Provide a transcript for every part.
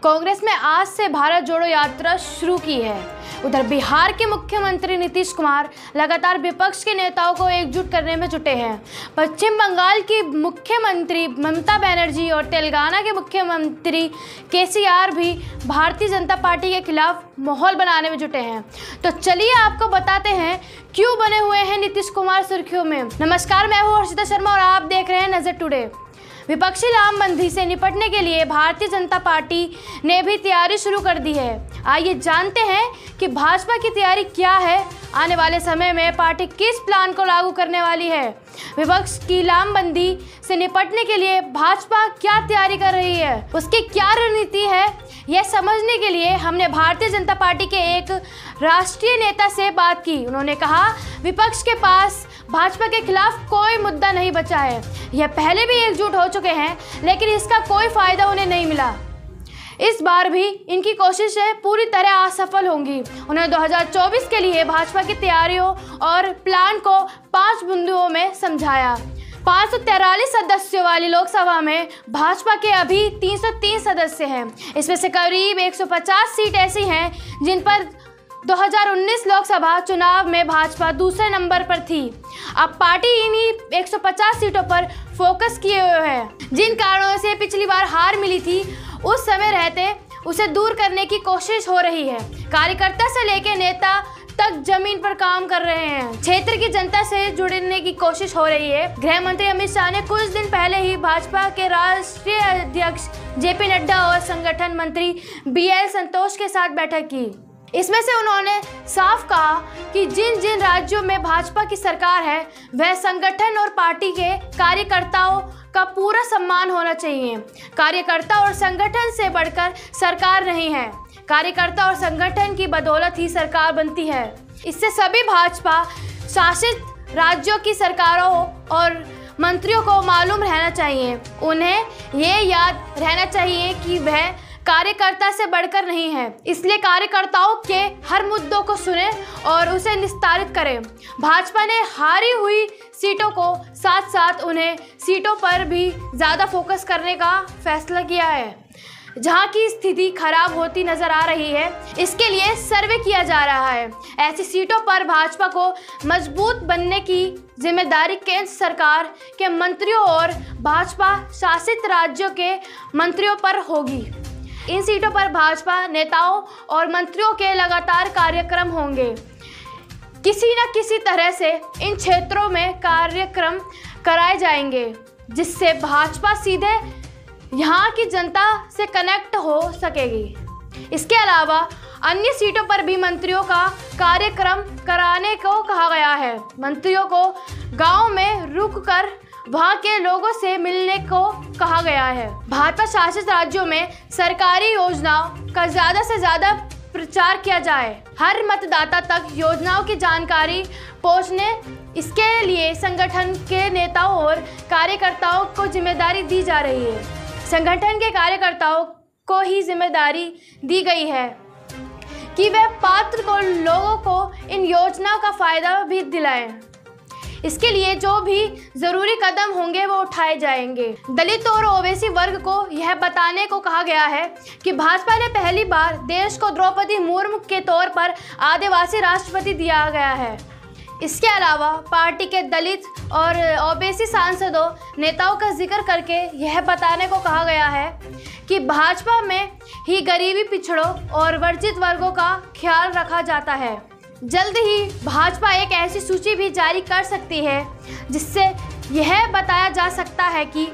कांग्रेस में आज से भारत जोड़ो यात्रा शुरू की है। उधर बिहार के मुख्यमंत्री नीतीश कुमार लगातार विपक्ष के नेताओं को एकजुट करने में जुटे हैं। पश्चिम बंगाल की मुख्यमंत्री ममता बनर्जी और तेलंगाना के मुख्यमंत्री केसीआर भी भारतीय जनता पार्टी के खिलाफ माहौल बनाने में जुटे हैं। तो चलिए आपको बताते हैं क्यों बने हुए हैं नीतीश कुमार सुर्खियों में। नमस्कार, मैं हूँ हर्षिता शर्मा और आप देख रहे हैं नजर टुडे। विपक्षी लामबंदी से निपटने के लिए भारतीय जनता पार्टी ने भी तैयारी शुरू कर दी है। आइए जानते हैं कि भाजपा की तैयारी क्या है, आने वाले समय में पार्टी किस प्लान को लागू करने वाली है। विपक्ष की लामबंदी से निपटने के लिए भाजपा क्या तैयारी कर रही है, उसकी क्या रणनीति है, यह समझने के लिए हमने भारतीय जनता पार्टी के एक राष्ट्रीय नेता से बात की। उन्होंने कहा, विपक्ष के पास भाजपा के खिलाफ कोई मुद्दा नहीं बचा है। यह पहले भी एकजुट हो चुके हैं, लेकिन इसका कोई फायदा उन्हें नहीं मिला। इस बार भी इनकी कोशिशें पूरी तरह असफल होंगी। उन्होंने 2024 के लिए भाजपा की तैयारियों और प्लान को 5 बिंदुओं में समझाया। 543 सदस्यों वाली लोकसभा में भाजपा के अभी 303 सदस्य हैं। इसमें से करीब 150 सीट ऐसी हैं जिन पर 2019 लोकसभा चुनाव में भाजपा दूसरे नंबर पर थी। अब पार्टी इन्हीं 150 सीटों पर फोकस किए हुए है। जिन कारणों से पिछली बार हार मिली थी, उस समय रहते उसे दूर करने की कोशिश हो रही है। कार्यकर्ता से लेकर नेता तक जमीन पर काम कर रहे हैं। क्षेत्र की जनता से जुड़ने की कोशिश हो रही है। गृह मंत्री अमित शाह ने कुछ दिन पहले ही भाजपा के राष्ट्रीय अध्यक्ष जेपी नड्डा और संगठन मंत्री बीएल संतोष के साथ बैठक की। इसमें से उन्होंने साफ कहा कि जिन जिन राज्यों में भाजपा की सरकार है, वह संगठन और पार्टी के कार्यकर्ताओं का पूरा सम्मान होना चाहिए। कार्यकर्ता और संगठन से बढ़कर सरकार नहीं है। कार्यकर्ता और संगठन की बदौलत ही सरकार बनती है। इससे सभी भाजपा शासित राज्यों की सरकारों और मंत्रियों को मालूम रहना चाहिए। उन्हें ये याद रहना चाहिए कि वह कार्यकर्ता से बढ़कर नहीं है। इसलिए कार्यकर्ताओं के हर मुद्दों को सुने और उसे निस्तारित करें। भाजपा ने हारी हुई सीटों को साथ साथ उन्हें सीटों पर भी ज़्यादा फोकस करने का फैसला किया है। जहां की स्थिति खराब होती नजर आ रही है, इसके लिए सर्वे किया जा रहा है। ऐसी सीटों पर भाजपा को मजबूत बनने की जिम्मेदारी केंद्र सरकार के मंत्रियों और भाजपा शासित राज्यों के मंत्रियों पर होगी। इन सीटों पर भाजपा नेताओं और मंत्रियों के लगातार कार्यक्रम होंगे। किसी न किसी तरह से इन क्षेत्रों में कार्यक्रम कराए जाएंगे, जिससे भाजपा सीधे यहाँ की जनता से कनेक्ट हो सकेगी। इसके अलावा अन्य सीटों पर भी मंत्रियों का कार्यक्रम कराने को कहा गया है। मंत्रियों को गांव में रुककर वहां के लोगों से मिलने को कहा गया है। भाजपा शासित राज्यों में सरकारी योजनाओं का ज़्यादा से ज़्यादा प्रचार किया जाए। हर मतदाता तक योजनाओं की जानकारी पहुंचने, इसके लिए संगठन के नेताओं और कार्यकर्ताओं को जिम्मेदारी दी जा रही है। संगठन के कार्यकर्ताओं को ही जिम्मेदारी दी गई है कि वह पात्र को लोगों को इन योजनाओं का फायदा भी दिलाएं। इसके लिए जो भी जरूरी कदम होंगे वो उठाए जाएंगे। दलित और ओबीसी वर्ग को यह बताने को कहा गया है कि भाजपा ने पहली बार देश को द्रौपदी मुर्मू के तौर पर आदिवासी राष्ट्रपति दिया गया है। इसके अलावा पार्टी के दलित और ओबीसी सांसदों नेताओं का जिक्र करके यह बताने को कहा गया है कि भाजपा में ही गरीबी, पिछड़ों और वंचित वर्गों का ख्याल रखा जाता है। जल्द ही भाजपा एक ऐसी सूची भी जारी कर सकती है जिससे यह बताया जा सकता है कि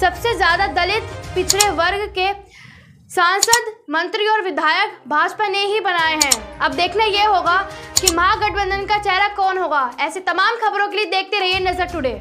सबसे ज़्यादा दलित, पिछड़े वर्ग के सांसद, मंत्री और विधायक भाजपा ने ही बनाए हैं। अब देखना यह होगा कि महागठबंधन का चेहरा कौन होगा। ऐसी तमाम खबरों के लिए देखते रहिए नजर टुडे।